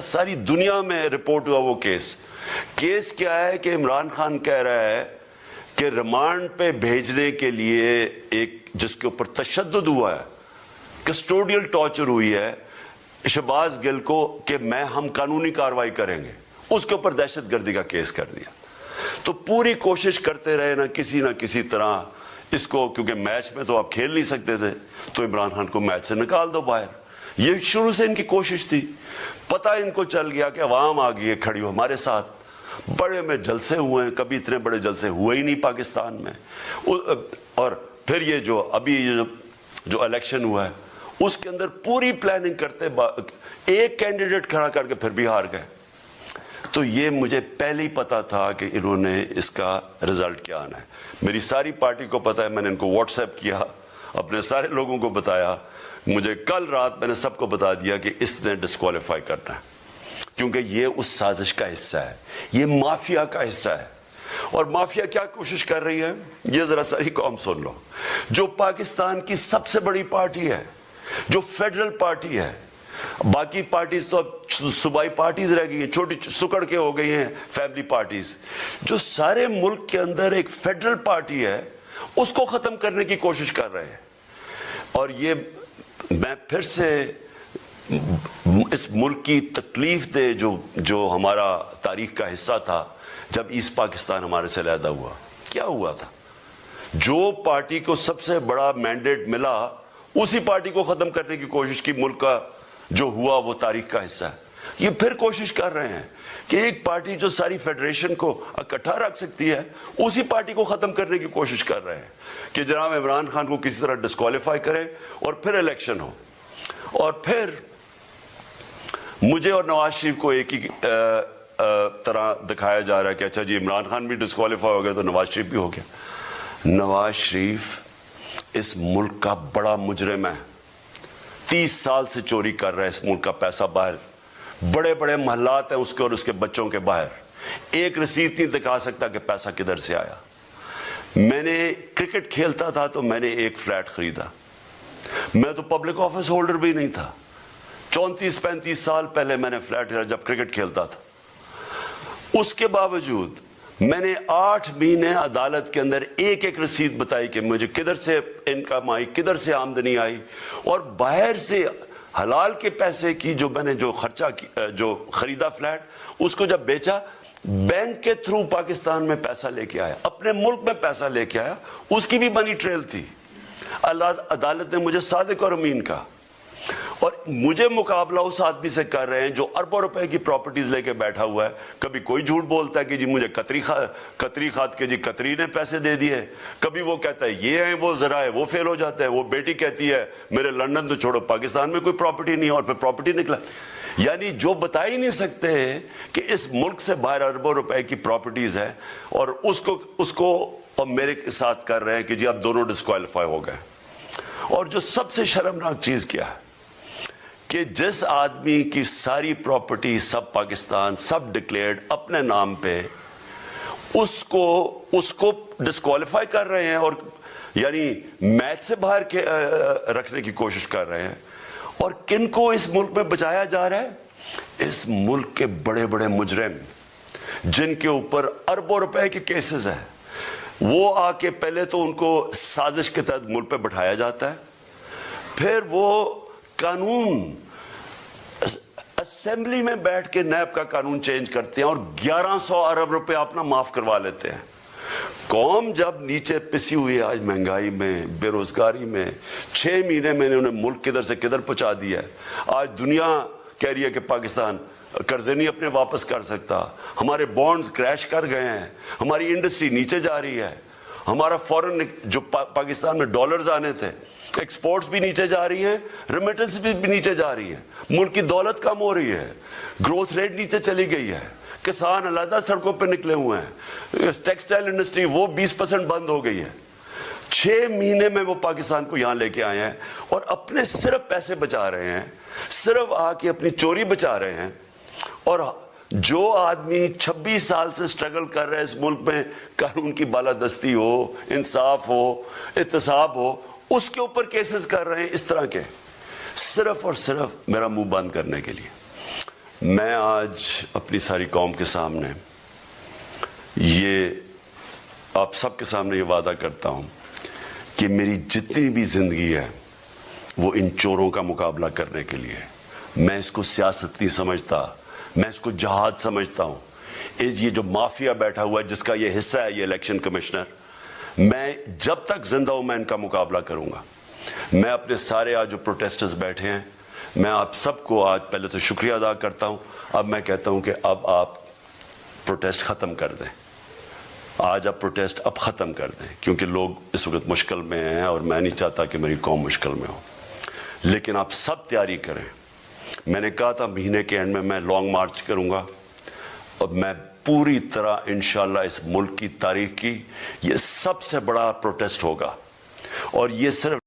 ساری دنیا میں رپورٹ ہوا وہ کیس کیا ہے کہ عمران خان کہہ رہا ہے کہ ریمانڈ پہ بھیجنے کے لیے ایک جس کے اوپر تشدد ہوا ہے، کسٹوڈیل ٹارچر ہوئی ہے شہباز گل کو، کہ ہم قانونی کارروائی کریں گے، اس کے اوپر دہشت گردی کا کیس کر دیا. تو پوری کوشش کرتے رہے نہ کسی طرح اس کو، کیونکہ میچ میں تو آپ کھیل نہیں سکتے تھے، تو عمران خان کو میچ سے نکال دو باہر. یہ شروع سے ان کی کوشش تھی. پتہ ان کو چل گیا کہ عوام آ گئی ہے کھڑی ہو ہمارے ساتھ. بڑے میں جلسے ہوئے ہیں، کبھی اتنے بڑے جلسے ہوئے ہی نہیں پاکستان میں. اور پھر یہ جو الیکشن ہوا ہے اس کے اندر پوری پلاننگ کرتے ایک کینڈیڈیٹ کھڑا کر کے پھر بھی ہار گئے. تو یہ مجھے پہلے ہی پتا تھا کہ انہوں نے اس کا رزلٹ کیا آنا ہے. میری ساری پارٹی کو پتا ہے، میں نے ان کو واٹس ایپ کیا، اپنے سارے لوگوں کو بتایا. مجھے کل رات میں نے سب کو بتا دیا کہ اس نے ڈسکوالیفائی کرنا ہے، کیونکہ یہ اس سازش کا حصہ ہے، یہ مافیا کا حصہ ہے. اور مافیا کیا کوشش کر رہی ہے، یہ ذرا ساری قوم سن لو. جو پاکستان کی سب سے بڑی پارٹی ہے، جو فیڈرل پارٹی ہے، باقی پارٹیز تو اب صوبائی پارٹیز رہ گئی ہیں، چھوٹی سکڑ کے ہو گئی ہیں فیملی پارٹیز. جو سارے ملک کے اندر ایک فیڈرل پارٹی ہے اس کو ختم کرنے کی کوشش کر رہے ہیں. اور یہ میں پھر سے اس ملک کی تکلیف دے جو ہمارا تاریخ کا حصہ تھا، جب ایسٹ پاکستان ہمارے سے علیحدہ ہوا، کیا ہوا تھا؟ جو پارٹی کو سب سے بڑا مینڈیٹ ملا اسی پارٹی کو ختم کرنے کی کوشش کی. ملک کا جو ہوا وہ تاریخ کا حصہ ہے. یہ پھر کوشش کر رہے ہیں کہ ایک پارٹی جو ساری فیڈریشن کو اکٹھا رکھ سکتی ہے اسی پارٹی کو ختم کرنے کی کوشش کر رہے ہیں کہ جناب عمران خان کو کسی طرح ڈسکوالیفائی کرے اور پھر الیکشن ہو. اور پھر مجھے اور نواز شریف کو ایک ہی طرح دکھایا جا رہا ہے کہ اچھا جی عمران خان بھی ڈسکوالیفائی ہو گیا تو نواز شریف بھی ہو گیا. نواز شریف اس ملک کا بڑا مجرم ہے. 30 سال سے چوری کر رہا ہے اس ملک کا پیسہ باہر. بڑے بڑے محلات ہیں اس کے اور اس کے بچوں کے باہر. ایک رسید نہیں دکھا سکتا کہ پیسہ کدھر سے آیا. میں نے کرکٹ کھیلتا تھا تو میں نے ایک فلیٹ خریدا. میں تو پبلک آفس ہولڈر بھی نہیں تھا. 34-35 سال پہلے میں نے فلیٹ خریدا جب کرکٹ کھیلتا تھا. اس کے باوجود میں نے 8 مہینے عدالت کے اندر ایک رسید بتائی کہ مجھے کدھر سے انکم آئی، کدھر سے آمدنی آئی. اور باہر سے حلال کے پیسے کی میں نے جو خریدا فلیٹ، اس کو جب بیچا بینک کے تھرو پاکستان میں پیسہ لے کے آیا، اپنے ملک میں پیسہ لے کے آیا. اس کی بھی منی ٹریل تھی. عدالت نے مجھے صادق اور امین کہا. اور مجھے مقابلہ اس آدمی سے کر رہے ہیں جو اربوں روپے کی پراپرٹیز لے کے بیٹھا ہوا ہے. کبھی کوئی جھوٹ بولتا ہے کہ جی مجھے قطری خات کے جی قطری نے پیسے دے دیے. کبھی وہ کہتا ہے یہ ہے، وہ ذرا ہے، وہ فیل ہو جاتا ہے. وہ بیٹی کہتی ہے میرے لندن تو چھوڑو پاکستان میں کوئی پراپرٹی نہیں ہے، اور پھر پراپرٹی نکلا. یعنی جو بتا ہی نہیں سکتے کہ اس ملک سے باہر اربوں روپے کی پراپرٹیز ہے، اور اس کو اور میرے ساتھ کر رہے ہیں کہ جی اب دونوں ڈسکوالیفائی ہو گئے. اور جو سب سے شرمناک چیز کیا ہے کہ جس آدمی کی ساری پراپرٹی سب پاکستان سب ڈکلیئرڈ اپنے نام پہ، اس کو ڈسکوالیفائی کر رہے ہیں اور یعنی میچ سے باہر رکھنے کی کوشش کر رہے ہیں. اور کن کو اس ملک میں بچایا جا رہا ہے؟ اس ملک کے بڑے بڑے مجرم جن کے اوپر اربوں روپے کے کیسز ہیں، وہ آ کے پہلے تو ان کو سازش کے تحت ملک پہ بٹھایا جاتا ہے. پھر وہ قانون اسمبلی میں بیٹھ کے نیب کا قانون چینج کرتے ہیں اور 1100 ارب روپے اپنا معاف کروا لیتے ہیں. قوم جب نیچے پسی ہوئی ہے آج مہنگائی میں، بے روزگاری میں، 6 مہینے میں انہوں نے ملک کدھر سے کدھر پہنچا دیا ہے. آج دنیا کہہ رہی ہے کہ پاکستان قرضے نہیں اپنے واپس کر سکتا. ہمارے بانڈز کریش کر گئے ہیں، ہماری انڈسٹری نیچے جا رہی ہے، ہمارا فورن جو پاکستان میں ڈالرز آنے تھے ایکسپورٹس بھی نیچے جا رہی ہیں، ریمیٹنس بھی نیچے جا رہی ہیں، ملک کی دولت کم ہو رہی ہے، گروتھ ریٹ نیچے چلی گئی ہے، کسان علیحدہ سڑکوں پہ نکلے ہوئے ہیں، ٹیکسٹائل انڈسٹری وہ 20% بند ہو گئی ہے. 6 مہینے میں وہ پاکستان کو یہاں لے کے آئے ہیں اور اپنے صرف پیسے بچا رہے ہیں، صرف آ کے اپنی چوری بچا رہے ہیں. اور جو آدمی 26 سال سے سٹرگل کر رہے ہیں اس ملک میں، قانون کی بالادستی ہو، انصاف ہو، احتساب ہو، اس کے اوپر کیسز کر رہے ہیں اس طرح کے، صرف اور صرف میرا منہ بند کرنے کے لیے. میں آج اپنی ساری قوم کے سامنے یہ آپ سب کے سامنے یہ وعدہ کرتا ہوں کہ میری جتنی بھی زندگی ہے وہ ان چوروں کا مقابلہ کرنے کے لیے. میں اس کو سیاست نہیں سمجھتا, میں اس کو جہاد سمجھتا ہوں. یہ جو مافیا بیٹھا ہوا ہے جس کا یہ حصہ ہے یہ الیکشن کمشنر, میں جب تک زندہ ہوں میں ان کا مقابلہ کروں گا. میں اپنے سارے آج جو پروٹیسٹرز بیٹھے ہیں, میں آپ سب کو آج پہلے تو شکریہ ادا کرتا ہوں. اب میں کہتا ہوں کہ اب آپ پروٹیسٹ ختم کر دیں. آج آپ پروٹیسٹ اب ختم کر دیں, کیونکہ لوگ اس وقت مشکل میں ہیں اور میں نہیں چاہتا کہ میری قوم مشکل میں ہو. لیکن آپ سب تیاری کریں. میں نے کہا تھا مہینے کے اینڈ میں لانگ مارچ کروں گا, اور میں پوری طرح انشاءاللہ اس ملک کی تاریخ کی یہ سب سے بڑا پروٹیسٹ ہوگا. اور یہ صرف